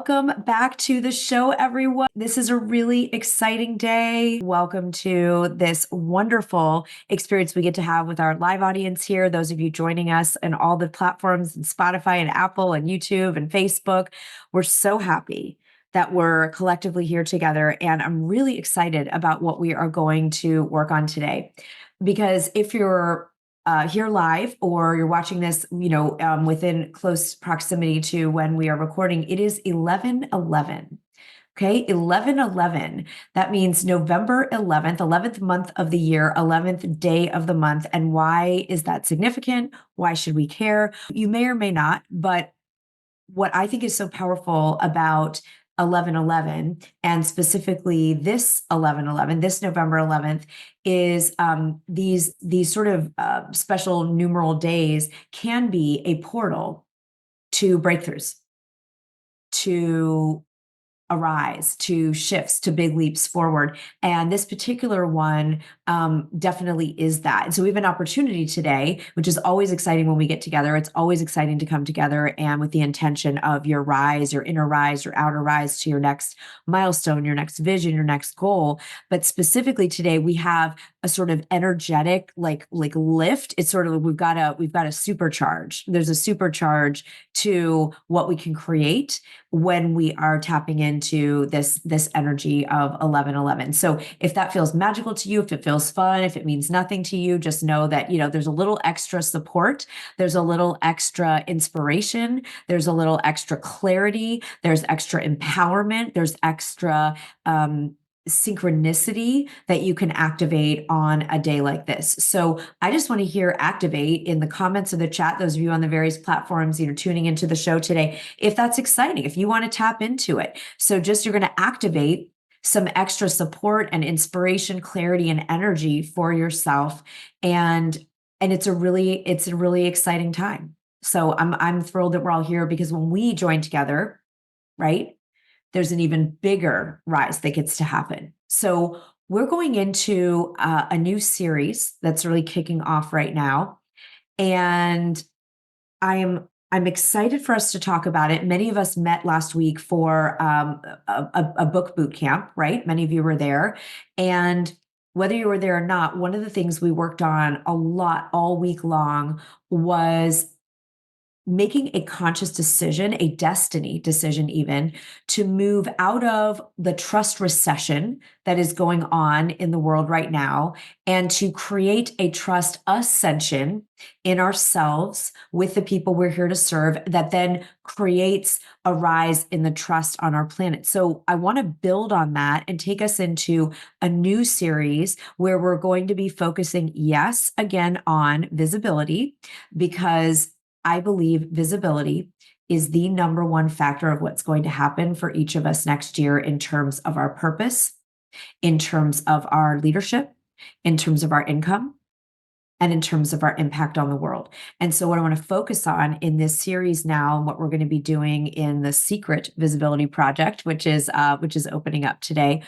Welcome back to the show, everyone. This is a really exciting day. Welcome to this wonderful experience we get to have with our live audience here. Those of you joining us on all the platforms and Spotify and Apple and YouTube and Facebook. We're so happy that we're collectively here together. And I'm really excited about what we are going to work on today. Because if you're here live or you're watching this, within close proximity to when we are recording, it is 11/11. Okay, 11/11. That means November 11th, 11th month of the year, 11th day of the month. And why is that significant? Why should we care? You may or may not, but what I think is so powerful about 11/11 and specifically this 11/11, this November 11th, is these sort of special numeral days can be a portal to breakthroughs, to arise, to shifts, to big leaps forward. And this particular one definitely is that. And so we have an opportunity today, which is always exciting when we get together. It's always exciting to come together and with the intention of your rise, your inner rise, your outer rise to your next milestone, your next vision, your next goal. But specifically today, we have a sort of energetic like lift. It's sort of we've got a supercharge. There's a supercharge to what we can create when we are tapping into this energy of 11/11. So if that feels magical to you, if it feels fun, if it means nothing to you, just know that there's a little extra support, there's a little extra inspiration, there's a little extra clarity, there's extra empowerment, there's extra synchronicity that you can activate on a day like this. So I just want to hear activate in the comments of the chat, those of you on the various platforms, tuning into the show today, if that's exciting, if you want to tap into it. So just you're going to activate some extra support and inspiration, clarity, and energy for yourself. And it's a really exciting time. So I'm thrilled that we're all here because when we join together, right? There's an even bigger rise that gets to happen. So we're going into a new series that's really kicking off right now. And I'm excited for us to talk about it. Many of us met last week for a book boot camp, right? Many of you were there. And whether you were there or not, one of the things we worked on a lot all week long was making a conscious decision, a destiny decision even, to move out of the trust recession that is going on in the world right now and to create a trust ascension in ourselves with the people we're here to serve that then creates a rise in the trust on our planet. So I want to build on that and take us into a new series where we're going to be focusing, yes, again, on visibility, because I believe visibility is the number one factor of what's going to happen for each of us next year in terms of our purpose, in terms of our leadership, in terms of our income, and in terms of our impact on the world. And so what I want to focus on in this series now, and what we're going to be doing in the Secret Visibility Project, which is opening up today,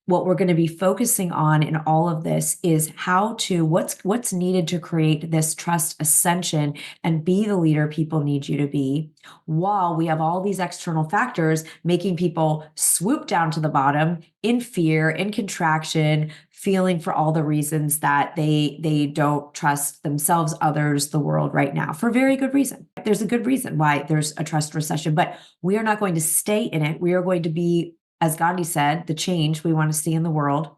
what we're going to be focusing on in all of this is what's needed to create this trust ascension and be the leader people need you to be, while we have all these external factors making people swoop down to the bottom in fear, in contraction, feeling for all the reasons that they don't trust themselves, others, the world right now, for very good reason. There's a good reason why there's a trust recession, but we are not going to stay in it. We are going to be, as Gandhi said, the change we want to see in the world.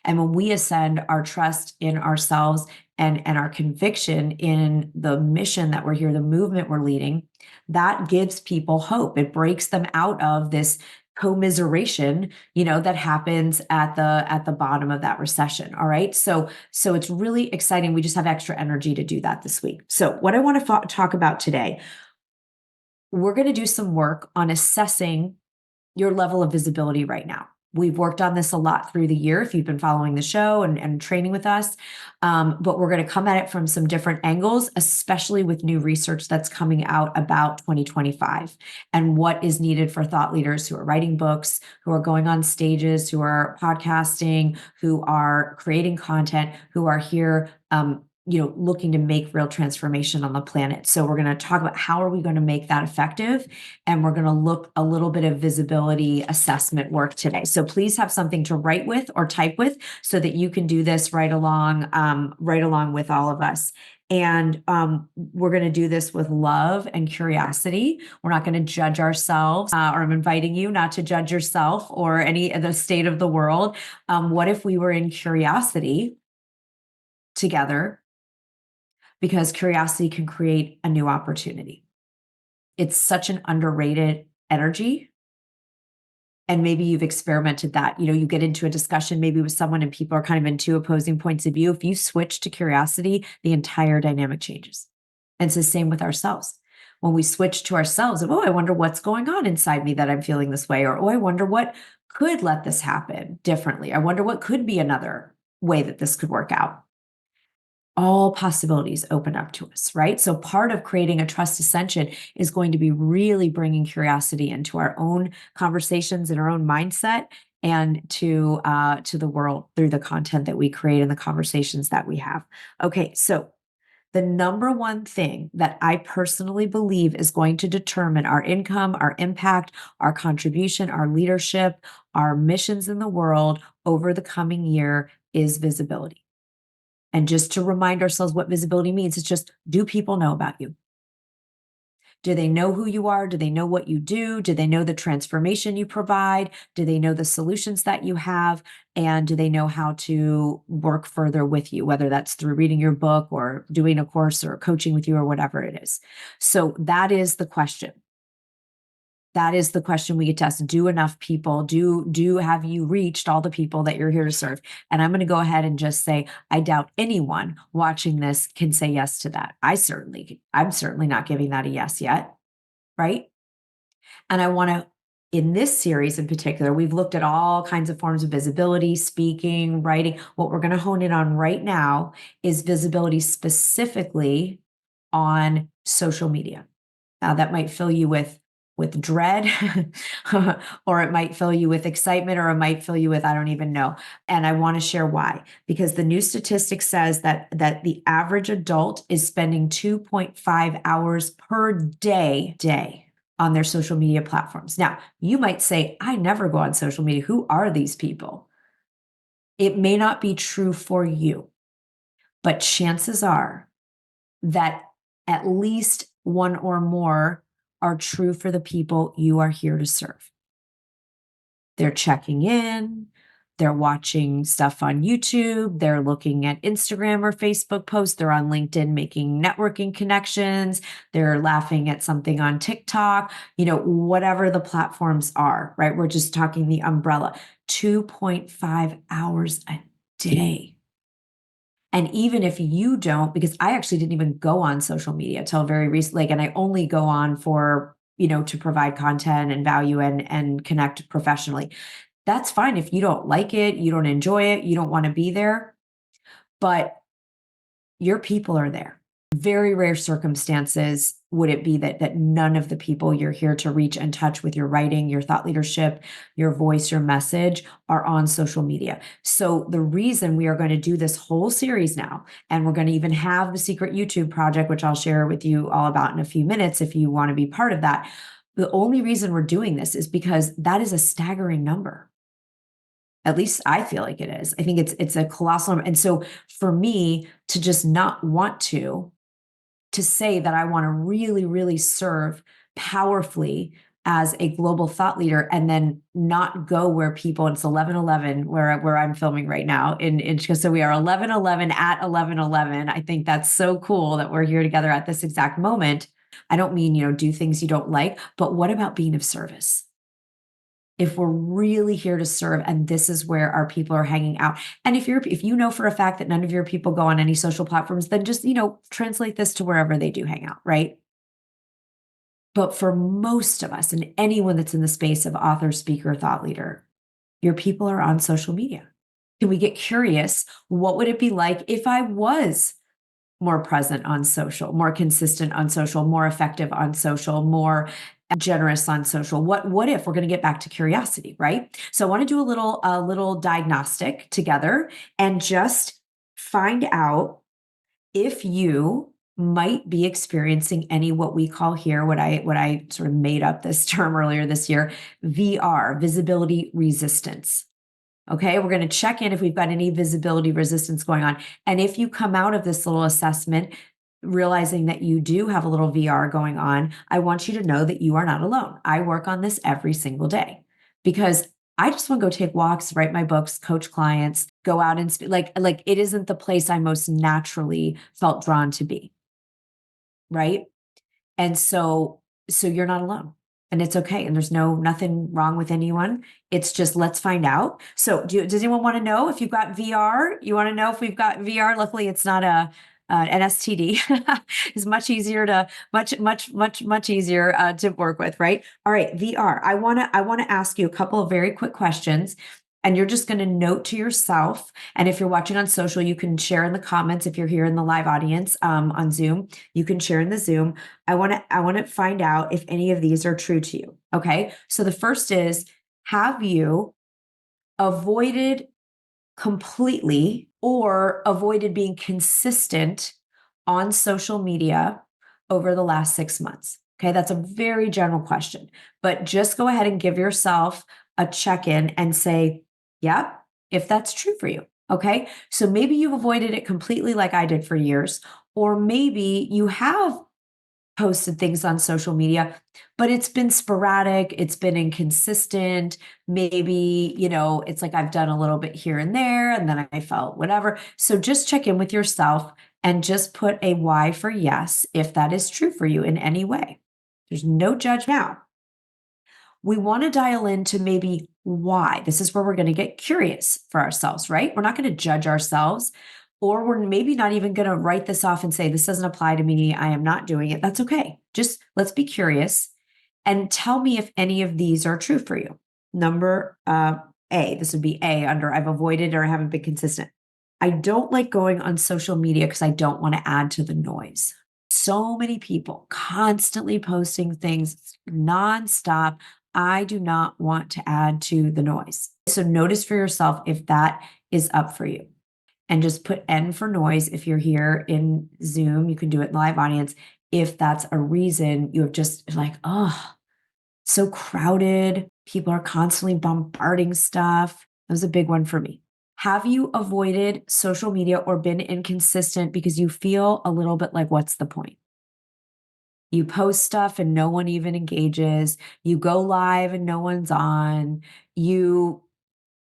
And when we ascend our trust in ourselves and our conviction in the mission that we're here, the movement we're leading, that gives people hope. It breaks them out of this commiseration, that happens at the bottom of that recession. All right. So it's really exciting. We just have extra energy to do that this week. So what I want to talk about today, we're going to do some work on assessing your level of visibility right now. We've worked on this a lot through the year if you've been following the show and training with us. But we're going to come at it from some different angles, especially with new research that's coming out about 2025 and what is needed for thought leaders who are writing books, who are going on stages, who are podcasting, who are creating content, who are here looking to make real transformation on the planet. So we're going to talk about how are we going to make that effective, and we're going to look a little bit of visibility assessment work today. So please have something to write with or type with so that you can do this right along with all of us. And we're going to do this with love and curiosity. We're not going to judge ourselves, or I'm inviting you not to judge yourself or any of the state of the world. What if we were in curiosity together? Because curiosity can create a new opportunity. It's such an underrated energy. And maybe you've experimented that. You get into a discussion maybe with someone and people are kind of in two opposing points of view. If you switch to curiosity, the entire dynamic changes. And it's the same with ourselves. When we switch to ourselves, I wonder what's going on inside me that I'm feeling this way, or I wonder what could let this happen differently. I wonder what could be another way that this could work out. All possibilities open up to us, right? So part of creating a trust ascension is going to be really bringing curiosity into our own conversations and our own mindset, and to the world through the content that we create and the conversations that we have. Okay, so the number one thing that I personally believe is going to determine our income, our impact, our contribution, our leadership, our missions in the world over the coming year is visibility. And just to remind ourselves what visibility means, it's just, do people know about you? Do they know who you are? Do they know what you do? Do they know the transformation you provide? Do they know the solutions that you have? And do they know how to work further with you, whether that's through reading your book or doing a course or coaching with you or whatever it is? So that is the question. That is the question we get to ask. Do enough people, have you reached all the people that you're here to serve? And I'm going to go ahead and just say, I doubt anyone watching this can say yes to that. I'm certainly not giving that a yes yet. Right. And I want to, in this series in particular, we've looked at all kinds of forms of visibility, speaking, writing. What we're going to hone in on right now is visibility specifically on social media. Now that might fill you with dread, or it might fill you with excitement, or it might fill you with, I don't even know. And I want to share why, because the new statistic says that the average adult is spending 2.5 hours per day on their social media platforms. Now, you might say, I never go on social media. Who are these people? It may not be true for you, but chances are that at least one or more are true for the people you are here to serve. They're checking in, they're watching stuff on YouTube, they're looking at Instagram or Facebook posts, they're on LinkedIn making networking connections, they're laughing at something on TikTok, whatever the platforms are, right? We're just talking the umbrella. 2.5 hours a day. And even if you don't, because I actually didn't even go on social media till very recently, and I only go on for, to provide content and value and connect professionally. That's fine if you don't like it, you don't enjoy it, you don't want to be there, but your people are there. Very rare circumstances would it be that none of the people you're here to reach and touch with your writing, your thought leadership, your voice, your message are on social media. So the reason we are going to do this whole series now, and we're going to even have the secret YouTube project, which I'll share with you all about in a few minutes if you want to be part of that. The only reason we're doing this is because that is a staggering number. At least I feel like it is. I think it's a colossal number. And so for me to just not want to say that I want to really, really serve powerfully as a global thought leader, and then not go where people, it's 11:11 where I'm filming right now so we are 11:11 at 11:11. I think that's so cool that we're here together at this exact moment. I don't mean, do things you don't like, but what about being of service? If we're really here to serve, and this is where our people are hanging out. And if you know for a fact that none of your people go on any social platforms, then just, translate this to wherever they do hang out, right? But for most of us, and anyone that's in the space of author, speaker, thought leader, your people are on social media. Can we get curious? What would it be like if I was more present on social, more consistent on social, more effective on social, more generous on social? What if we're going to get back to curiosity, right? So I want to do a little diagnostic together and just find out If you might be experiencing any what we call here, what I sort of made up this term earlier this year, VR, visibility resistance. Okay, we're going to check in if we've got any visibility resistance going on. And if you come out of this little assessment realizing that you do have a little VR going on, I want you to know that you are not alone. I work on this every single day because I just want to go take walks, write my books, coach clients, go out and speak. Like it isn't the place I most naturally felt drawn to be, right? And so you're not alone. And it's okay. And there's nothing wrong with anyone. It's just let's find out. So does anyone want to know if you've got VR? You want to know if we've got VR? Luckily, it's not an STD. It's much easier to work with, right? All right, VR. I want to ask you a couple of very quick questions. And you're just going to note to yourself. And if you're watching on social, you can share in the comments. If you're here in the live audience on Zoom, you can share in the Zoom. I want to find out if any of these are true to you. Okay. So the first is, have you avoided completely or avoided being consistent on social media over the last 6 months? Okay. That's a very general question, but just go ahead and give yourself a check-in and say, yep, if that's true for you. Okay. So maybe you've avoided it completely like I did for years, or maybe you have posted things on social media, but it's been sporadic, it's been inconsistent. Maybe, it's like I've done a little bit here and there, and then I felt whatever. So just check in with yourself and just put a Y for yes if that is true for you in any way. There's no judge now. We want to dial into maybe why. This is where we're going to get curious for ourselves, right? We're not going to judge ourselves, or we're maybe not even going to write this off and say, this doesn't apply to me. I am not doing it. That's okay. Just let's be curious and tell me if any of these are true for you. Number A, this would be A under I've avoided or I haven't been consistent. I don't like going on social media because I don't want to add to the noise. So many people constantly posting things nonstop. I do not want to add to the noise. So notice for yourself if that is up for you. And just put N for noise. If you're here in Zoom, you can do it in live audience. If that's a reason you have just like, oh, so crowded. People are constantly bombarding stuff. That was a big one for me. Have you avoided social media or been inconsistent because you feel a little bit like, what's the point? You post stuff and no one even engages. You go live and no one's on. You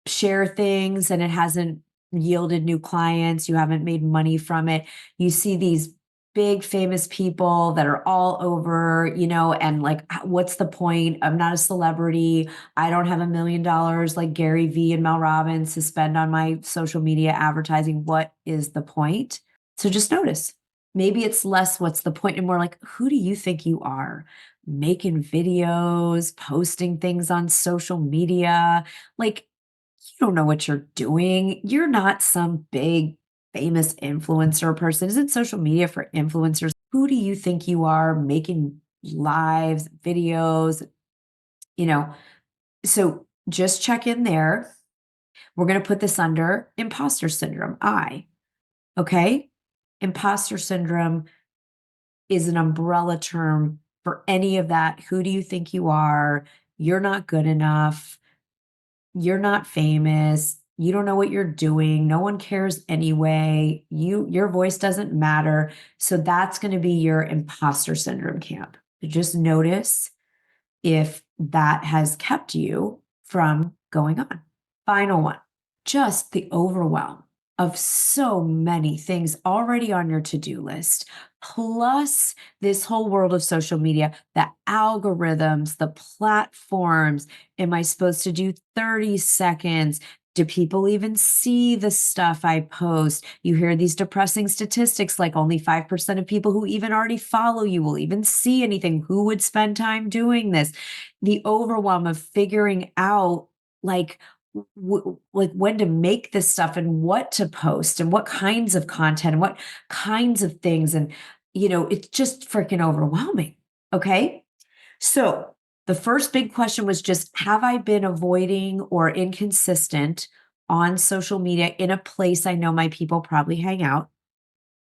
share things and it hasn't yielded new clients. You haven't made money from it. You see these big famous people that are all over, and like, what's the point? I'm not a celebrity. I don't have $1 million like Gary Vee and Mel Robbins to spend on my social media advertising. What is the point? So just notice. Maybe it's less what's the point and more like, who do you think you are? Making videos, posting things on social media. Like, you don't know what you're doing. You're not some big famous influencer person. Isn't social media for influencers? Who do you think you are making lives, videos? So just check in there. We're going to put this under imposter syndrome. Okay? Imposter syndrome is an umbrella term for any of that. Who do you think you are? You're not good enough. You're not famous. You don't know what you're doing. No one cares anyway. Your voice doesn't matter. So that's going to be your imposter syndrome camp. Just notice if that has kept you from going on. Final one, just the overwhelm of so many things already on your to-do list, plus this whole world of social media, the algorithms, the platforms. Am I supposed to do 30 seconds? Do people even see the stuff I post? You hear these depressing statistics like only 5% of people who even already follow you will even see anything. Who would spend time doing this? The overwhelm of figuring out like like when to make this stuff and what to post and what kinds of content and what kinds of things. And, it's just freaking overwhelming. Okay. So the first big question was just, have I been avoiding or inconsistent on social media in a place I know my people probably hang out?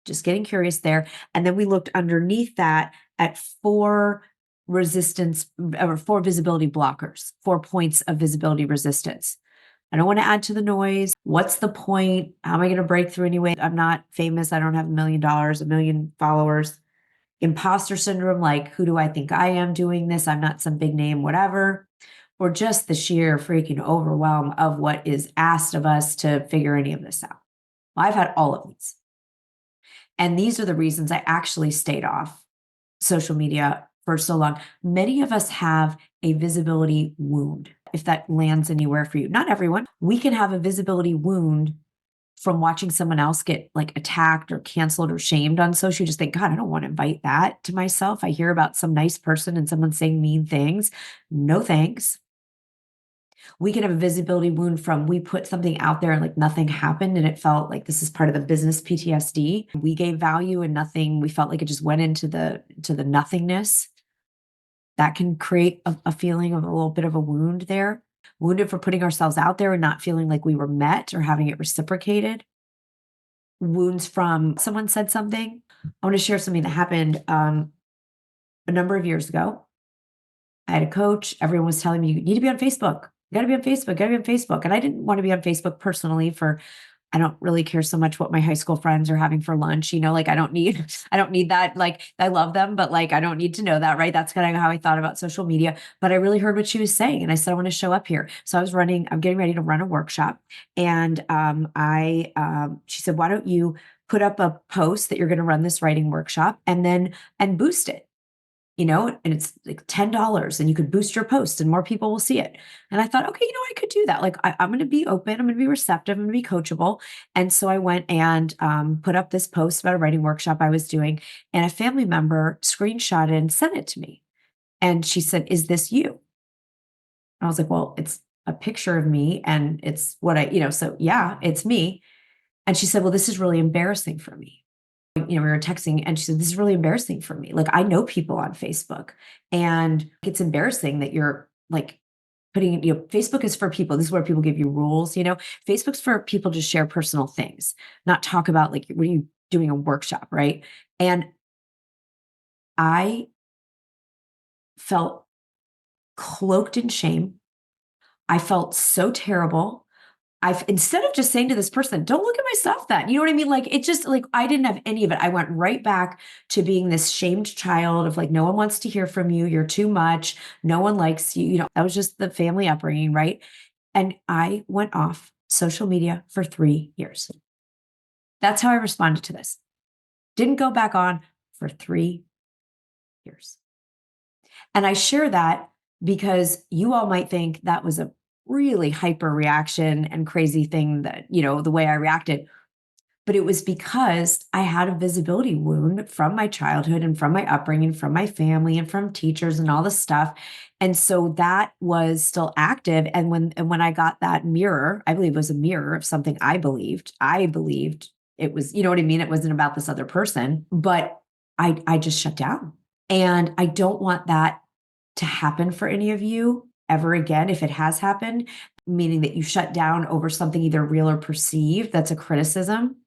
just getting curious there. And then we looked underneath that at 4 resistance or 4 visibility blockers, 4 points of visibility resistance. I don't want to add to the noise. What's the point? How am I going to break through anyway? I'm not famous. I don't have $1 million, 1 million followers. Imposter syndrome, like, who do I think I am doing this? I'm not some big name, whatever. Or just the sheer freaking overwhelm of what is asked of us to figure any of this out. Well, I've had all of these. And these are the reasons I actually stayed off social media for so long. Many of us have a visibility wound, if that lands anywhere for you. Not everyone. We can have a visibility wound from watching someone else get like attacked or canceled or shamed on social. You just think, God, I don't want to invite that to myself. I hear about some nice person and someone saying mean things. No thanks. We can have a visibility wound from we put something out there and like nothing happened and it felt like this is part of the business PTSD. We gave value and nothing. We felt like it just went into the nothingness. That can create a feeling of a little bit of a wound there. Wounded for putting ourselves out there and not feeling like we were met or having it reciprocated. Wounds from someone said something. I want to share something that happened a number of years ago. I had a coach. Everyone was telling me, you need to be on Facebook. You got to be on Facebook. Got to be on Facebook. And I didn't want to be on Facebook personally I don't really care so much what my high school friends are having for lunch. Like I don't need that. Like I love them, but like, I don't need to know that, right? That's kind of how I thought about social media, but I really heard what she was saying. And I said, I want to show up here. So I'm getting ready to run a workshop. And she said, why don't you put up a post that you're going to run this writing workshop and boost it? And it's like $10 and you could boost your post and more people will see it. And I thought, okay, I could do that. Like I'm going to be open. I'm going to be receptive. I'm going to be coachable. And so I went and put up this post about a writing workshop I was doing, and a family member screenshot it and sent it to me. And she said, is this you? I was like, well, it's a picture of me and it's what so yeah, it's me. And she said, well, this is really embarrassing for me. We were texting and she said, this is really embarrassing for me. Like I know people on Facebook and it's embarrassing that you're like putting, Facebook is for people. This is where people give you rules, Facebook's for people to share personal things, not talk about like, what are you doing a workshop, right? And I felt cloaked in shame. I felt so terrible. Instead of just saying to this person, don't look at my stuff then, you know what I mean? Like, it just like, I didn't have any of it. I went right back to being this shamed child of like, no one wants to hear from you. You're too much. No one likes you. That was just the family upbringing. Right. And I went off social media for 3 years. That's how I responded to this. Didn't go back on for 3 years. And I share that because you all might think that was a really hyper reaction and crazy thing that, the way I reacted. But it was because I had a visibility wound from my childhood and from my upbringing, from my family and from teachers and all this stuff. And so that was still active. And when I got that mirror, I believe it was a mirror of something I believed it was, you know what I mean? It wasn't about this other person, but I just shut down. And I don't want that to happen for any of you ever again. If it has happened, meaning that you shut down over something either real or perceived, that's a criticism.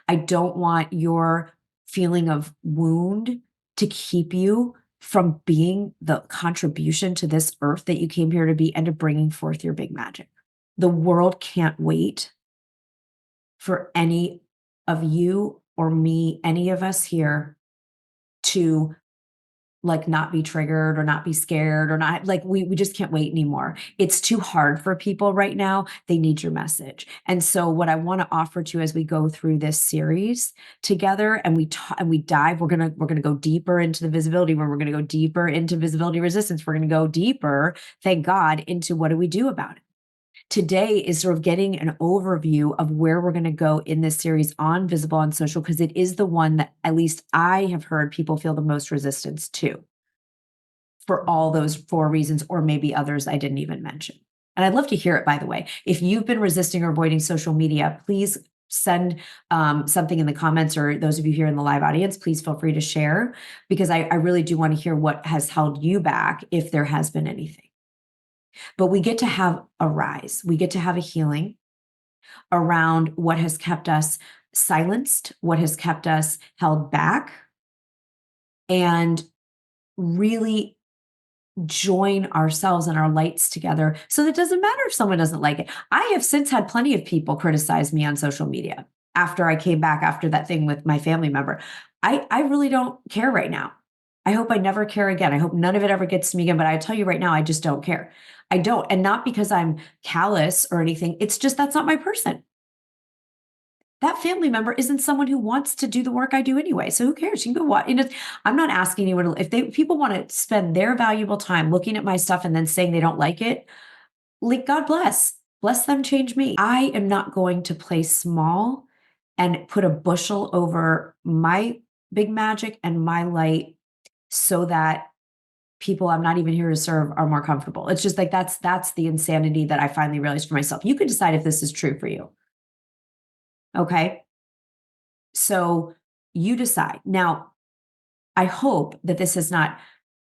I don't want your feeling of wound to keep you from being the contribution to this earth that you came here to be and to bringing forth your big magic. The world can't wait for any of you or me, any of us here to like not be triggered or not be scared or not like we just can't wait anymore. It's too hard for people right now. They need your message. And so what I want to offer to you as we go through this series together and we dive, we're going to go deeper into the visibility where we're going to go deeper into visibility resistance. We're going to go deeper, thank God, into what do we do about it. Today is sort of getting an overview of where we're going to go in this series on visible on social, because it is the one that at least I have heard people feel the most resistance to for all those 4 reasons, or maybe others I didn't even mention. And I'd love to hear it, by the way. If you've been resisting or avoiding social media, please send something in the comments, or those of you here in the live audience, please feel free to share, because I really do want to hear what has held you back, if there has been anything. But we get to have a rise. We get to have a healing around what has kept us silenced, what has kept us held back, and really join ourselves and our lights together so that it doesn't matter if someone doesn't like it. I have since had plenty of people criticize me on social media after I came back after that thing with my family member. I really don't care right now. I hope I never care again. I hope none of it ever gets to me again. But I tell you right now, I just don't care. I don't. And not because I'm callous or anything. It's just that's not my person. That family member isn't someone who wants to do the work I do anyway. So who cares? You can go watch. I'm not asking anyone if people want to spend their valuable time looking at my stuff and then saying they don't like it, like God bless them, change me. I am not going to play small and put a bushel over my big magic and my light so that people I'm not even here to serve are more comfortable. It's just like that's the insanity that I finally realized for myself. You can decide if this is true for you. Okay? So you decide. Now, I hope that this has not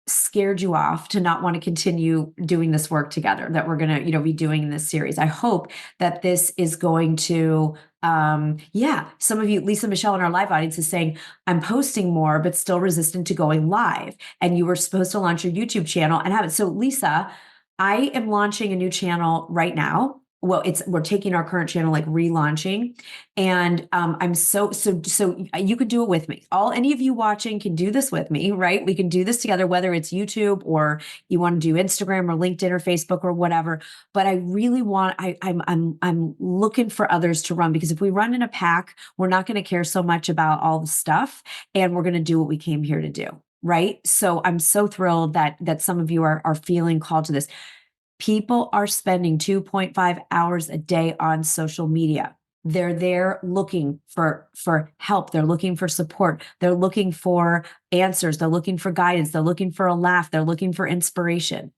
scared you off to not want to continue doing this work together that we're going to, be doing in this series. I hope that this is going to some of you, Lisa Michelle in our live audience is saying, I'm posting more, but still resistant to going live. And you were supposed to launch your YouTube channel and have it. So Lisa, I am launching a new channel right now. Well, we're taking our current channel, like relaunching, and I'm so you could do it with me. Any of you watching can do this with me, right? We can do this together, whether it's YouTube or you want to do Instagram or LinkedIn or Facebook or whatever. But I really want I'm looking for others to run, because if we run in a pack, we're not going to care so much about all the stuff, and we're going to do what we came here to do. Right. So I'm so thrilled that some of you are feeling called to this. People are spending 2.5 hours a day on social media. They're there looking for help. They're looking for support. They're looking for answers. They're looking for guidance. They're looking for a laugh. They're looking for inspiration.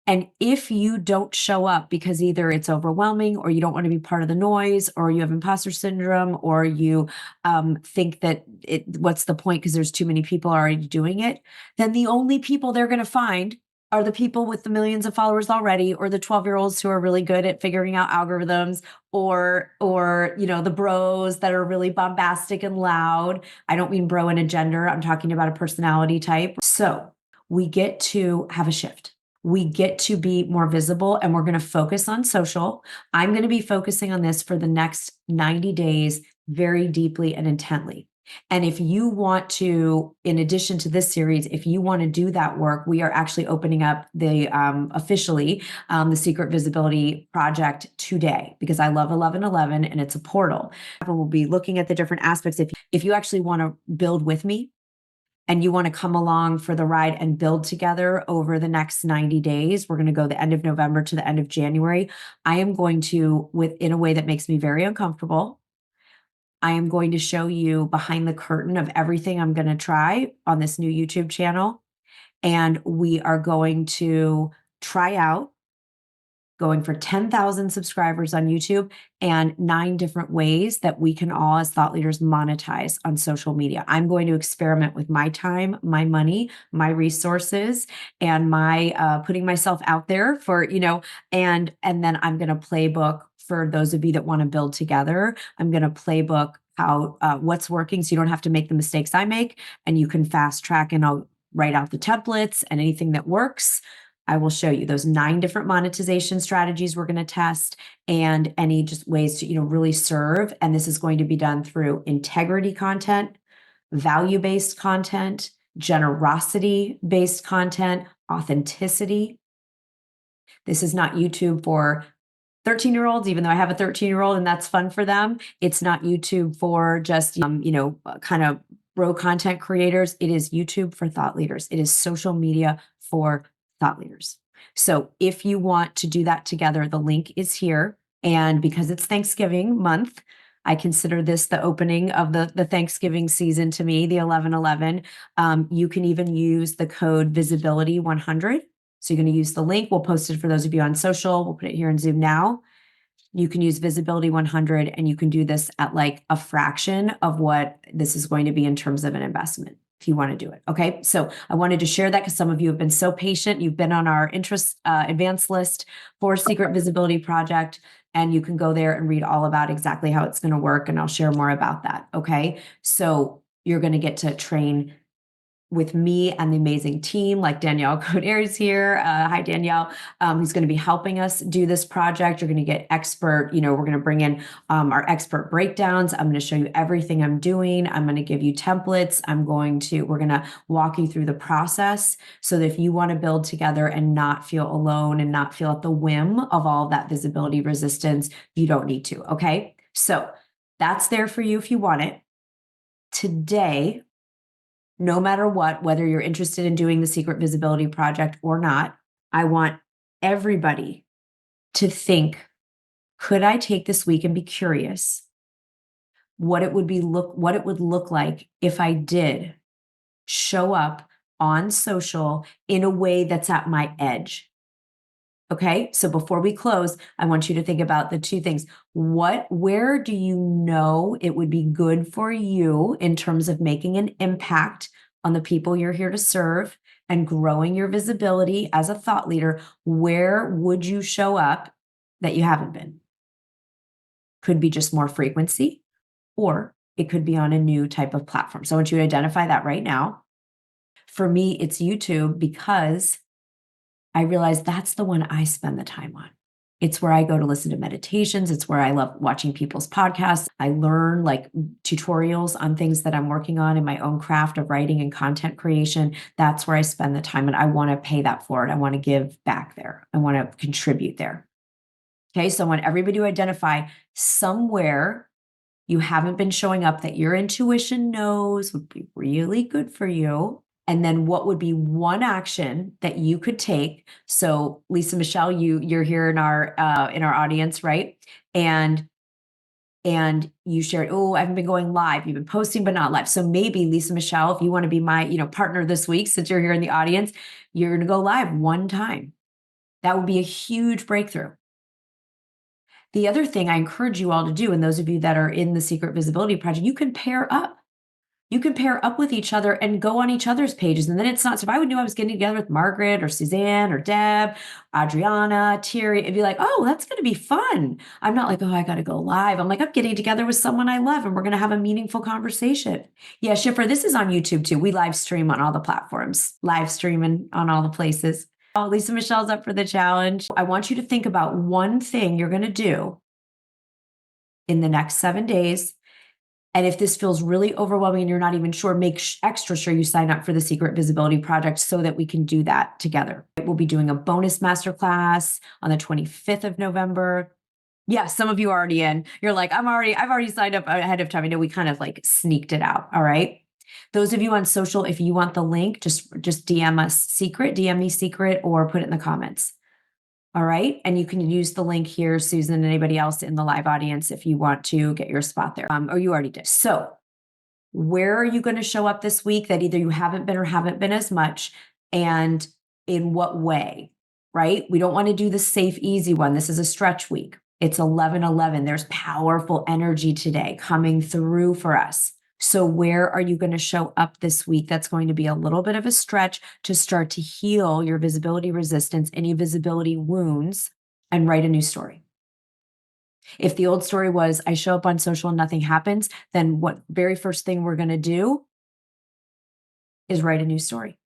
And if you don't show up because either it's overwhelming, or you don't want to be part of the noise, or you have imposter syndrome, or you think that what's the point because there's too many people already doing it, then the only people they're going to find are the people with the millions of followers already, or the 12-year-olds who are really good at figuring out algorithms, or the bros that are really bombastic and loud. I don't mean bro in a gender. I'm talking about a personality type. So we get to have a shift. We get to be more visible, and we're going to focus on social. I'm going to be focusing on this for the next 90 days very deeply and intently. And if you want to, in addition to this series, if you want to do that work, we are actually opening up the officially the Secret Visibility Project today, because I love 1111 and it's a portal. We'll be looking at the different aspects. If you actually want to build with me, and you want to come along for the ride and build together over the next 90 days, we're going to go the end of November to the end of January. I am going to, in a way that makes me very uncomfortable, I am going to show you behind the curtain of everything I'm going to try on this new YouTube channel. And we are going to try out going for 10,000 subscribers on YouTube and 9 different ways that we can all, as thought leaders, monetize on social media. I'm going to experiment with my time, my money, my resources, and my putting myself out there for, and then I'm going to playbook for those of you that want to build together. I'm going to playbook how what's working, so you don't have to make the mistakes I make, and you can fast track, and I'll write out the templates and anything that works. I will show you those 9 different monetization strategies we're going to test, and any just ways to, really serve. And this is going to be done through integrity content, value-based content, generosity-based content, authenticity. This is not YouTube for 13-year-olds, even though I have a 13-year-old and that's fun for them. It's not YouTube for just, kind of bro content creators. It is YouTube for thought leaders. It is social media for thought leaders. So if you want to do that together, the link is here. And because it's Thanksgiving month, I consider this the opening of the Thanksgiving season to me, the 1111. You can even use the code visibility 100. So you're going to use the link. We'll post it for those of you on social. We'll put it here in Zoom now. You can use visibility 100, and you can do this at like a fraction of what this is going to be in terms of an investment, if you want to do it. Okay. So I wanted to share that because some of you have been so patient. You've been on our interest advanced list for Secret Visibility Project. And you can go there and read all about exactly how it's going to work. And I'll share more about that. Okay. So you're going to get to train with me and the amazing team like Danielle Coder is here. Hi, Danielle, who's going to be helping us do this project. You're going to get expert, we're going to bring in our expert breakdowns. I'm going to show you everything I'm doing. I'm going to give you templates. We're going to walk you through the process so that if you want to build together and not feel alone and not feel at the whim of all of that visibility resistance, you don't need to. Okay. So that's there for you if you want it. Today, no matter what, whether you're interested in doing the Secret Visibility Project or not, I want everybody to think, could I take this week and be curious what it would look like if I did show up on social in a way that's at my edge. Okay. So before we close, I want you to think about the two things. Where do you know it would be good for you in terms of making an impact on the people you're here to serve and growing your visibility as a thought leader? Where would you show up that you haven't been? Could be just more frequency, or it could be on a new type of platform. So I want you to identify that right now. For me, it's YouTube because I realize that's the one I spend the time on. It's where I go to listen to meditations. It's where I love watching people's podcasts. I learn like tutorials on things that I'm working on in my own craft of writing and content creation. That's where I spend the time, and I want to pay that forward. I want to give back there. I want to contribute there. Okay, so I want everybody to identify somewhere you haven't been showing up that your intuition knows would be really good for you. And then what would be one action that you could take? So Lisa Michelle, you're here in our audience, right? And you shared, oh, I haven't been going live. You've been posting, but not live. So maybe Lisa Michelle, if you want to be my, partner this week, since you're here in the audience, you're going to go live one time. That would be a huge breakthrough. The other thing I encourage you all to do, and those of you that are in the Secret Visibility Project, you can pair up. You can pair up with each other and go on each other's pages. And then it's not, so if I would knew I was getting together with Margaret or Suzanne or Deb, Adriana, Thierry, it'd be like, oh, that's going to be fun. I'm not like, oh, I got to go live. I'm like, I'm getting together with someone I love and we're going to have a meaningful conversation. Yeah, Schiffer, this is on YouTube too. We live stream on all the platforms, live streaming on all the places. Oh, Lisa Michelle's up for the challenge. I want you to think about one thing you're going to do in the next 7 days. And if this feels really overwhelming and you're not even sure, make extra sure you sign up for the Secret Visibility Project so that we can do that together. We'll be doing a bonus masterclass on the 25th of November. Yeah, some of you are already in. You're like, I've already signed up ahead of time. I know we kind of like sneaked it out. All right. Those of you on social, if you want the link, just DM us DM me secret, or put it in the comments. All right. And you can use the link here, Susan, and anybody else in the live audience if you want to get your spot there. Or you already did. So where are you going to show up this week that either you haven't been or haven't been as much? And in what way? Right? We don't want to do the safe, easy one. This is a stretch week. It's 11/11. There's powerful energy today coming through for us. So where are you going to show up this week? That's going to be a little bit of a stretch to start to heal your visibility resistance, any visibility wounds, and write a new story. If the old story was, I show up on social and nothing happens, then what very first thing we're going to do is write a new story.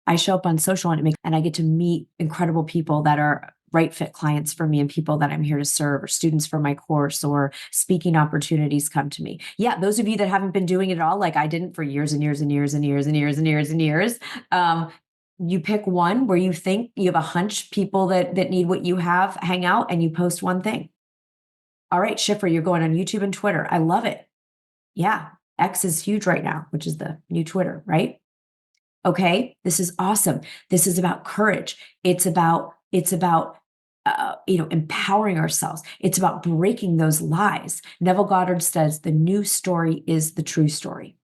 I show up on social and I get to meet incredible people that are right fit clients for me and people that I'm here to serve, or students for my course, or speaking opportunities come to me. Yeah, those of you that haven't been doing it at all, like I didn't for years and years and years and years and years and years and years, you pick one where you think you have a hunch people that need what you have, hang out, and you post one thing. All right, Schiffer, you're going on YouTube and Twitter. I love it. Yeah, X is huge right now, which is the new Twitter, right? Okay, this is awesome. This is about courage. It's about empowering ourselves. It's about breaking those lies. Neville Goddard says the new story is the true story.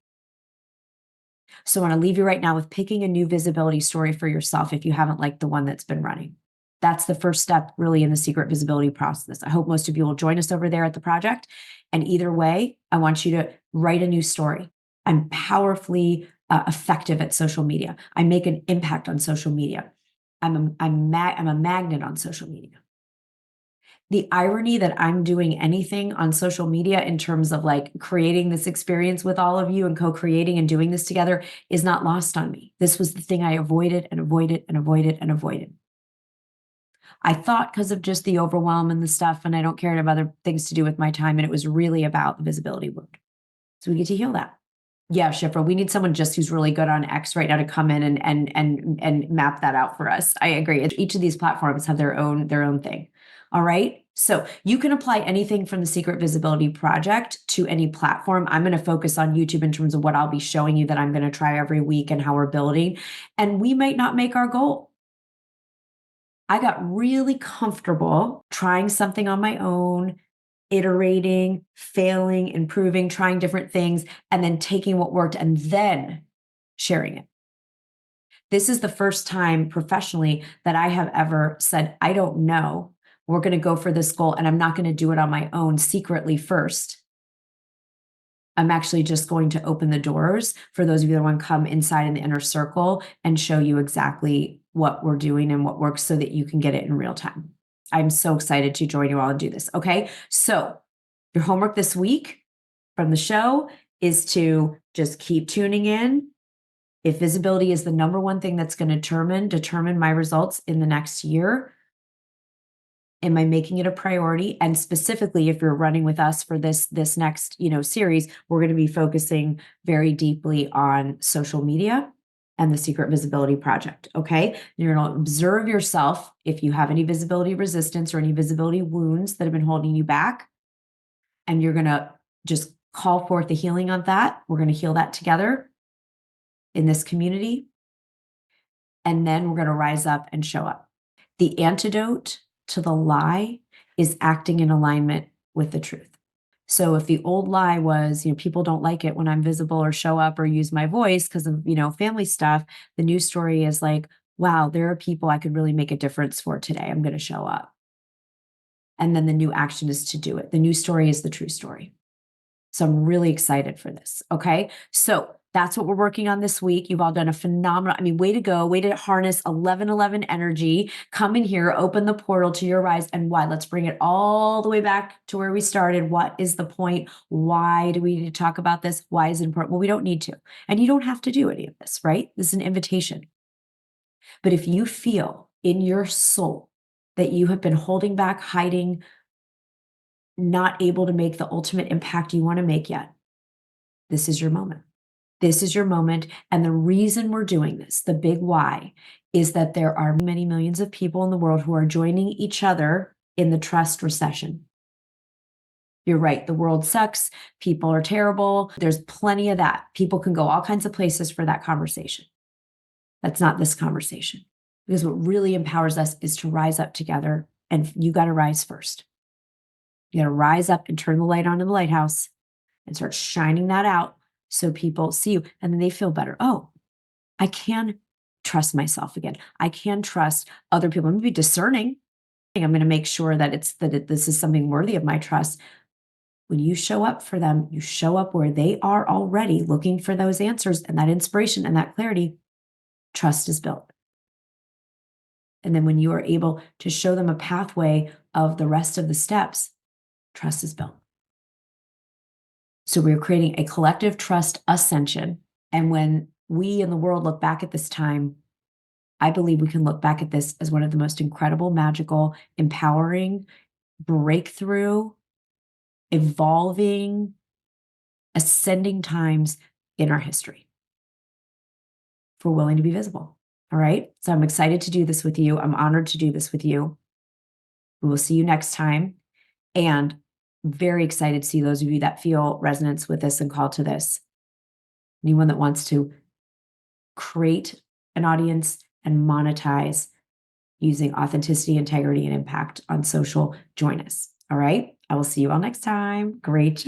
So I want to leave you right now with picking a new visibility story for yourself if you haven't liked the one that's been running. That's the first step really in the secret visibility process. I hope most of you will join us over there at the project. And either way, I want you to write a new story. I'm powerfully effective at social media. I make an impact on social media. I'm a magnet on social media. the irony that I'm doing anything on social media in terms of like creating this experience with all of you and co-creating and doing this together is not lost on me. This was the thing I avoided and avoided and avoided and avoided. I thought because of just the overwhelm and the stuff, and I don't care to have other things to do with my time. And it was really about the visibility wound. So we get to heal that. Yeah, Shifra, we need someone just who's really good on X right now to come in and map that out for us. I agree. Each of these platforms have their own thing. All right. So you can apply anything from the Secret Visibility Project to any platform. I'm going to focus on YouTube in terms of what I'll be showing you that I'm going to try every week and how we're building. And we might not make our goal. I got really comfortable trying something on my own, iterating, failing, improving, trying different things, and then taking what worked and then sharing it. This is the first time professionally that I have ever said, I don't know. We're going to go for this goal, and I'm not going to do it on my own secretly first. I'm actually just going to open the doors for those of you that want to come inside in the inner circle and show you exactly what we're doing and what works so that you can get it in real time. I'm so excited to join you all and do this. Okay. So your homework this week from the show is to just keep tuning in. If visibility is the number one thing that's going to determine my results in the next year, am I making it a priority? And specifically, if you're running with us for this next, series, we're going to be focusing very deeply on social media and the Secret Visibility Project. Okay. You're going to observe yourself if you have any visibility resistance or any visibility wounds that have been holding you back. And you're going to just call forth the healing of that. We're going to heal that together in this community. And then we're going to rise up and show up. The antidote to the lie is acting in alignment with the truth. So if the old lie was, people don't like it when I'm visible or show up or use my voice because of, family stuff, the new story is like, wow, there are people I could really make a difference for today. I'm going to show up. And then the new action is to do it. The new story is the true story. So I'm really excited for this. Okay. So that's what we're working on this week. You've all done a phenomenal, way to go. Way to harness 1111 energy. Come in here, open the portal to your rise and why. Let's bring it all the way back to where we started. What is the point? Why do we need to talk about this? Why is it important? Well, we don't need to. And you don't have to do any of this, right? This is an invitation. But if you feel in your soul that you have been holding back, hiding, not able to make the ultimate impact you want to make yet, this is your moment. This is your moment. And the reason we're doing this, the big why, is that there are many millions of people in the world who are joining each other in the trust recession. You're right. The world sucks. People are terrible. There's plenty of that. People can go all kinds of places for that conversation. That's not this conversation. Because what really empowers us is to rise up together. And you got to rise first. You got to rise up and turn the light on in the lighthouse and start shining that out so people see you and then they feel better. Oh, I can trust myself again. I can trust other people. I'm going to be discerning. I'm going to make sure that this is something worthy of my trust. When you show up for them, you show up where they are already looking for those answers and that inspiration and that clarity. Trust is built. And then when you are able to show them a pathway of the rest of the steps, trust is built. So we're creating a collective trust ascension. And when we in the world look back at this time, I believe we can look back at this as one of the most incredible, magical, empowering, breakthrough, evolving, ascending times in our history. If we're willing to be visible. All right. So I'm excited to do this with you. I'm honored to do this with you. We will see you next time. And very excited to see those of you that feel resonance with this and call to this. Anyone that wants to create an audience and monetize using authenticity, integrity, and impact on social, join us. All right. I will see you all next time. Great job.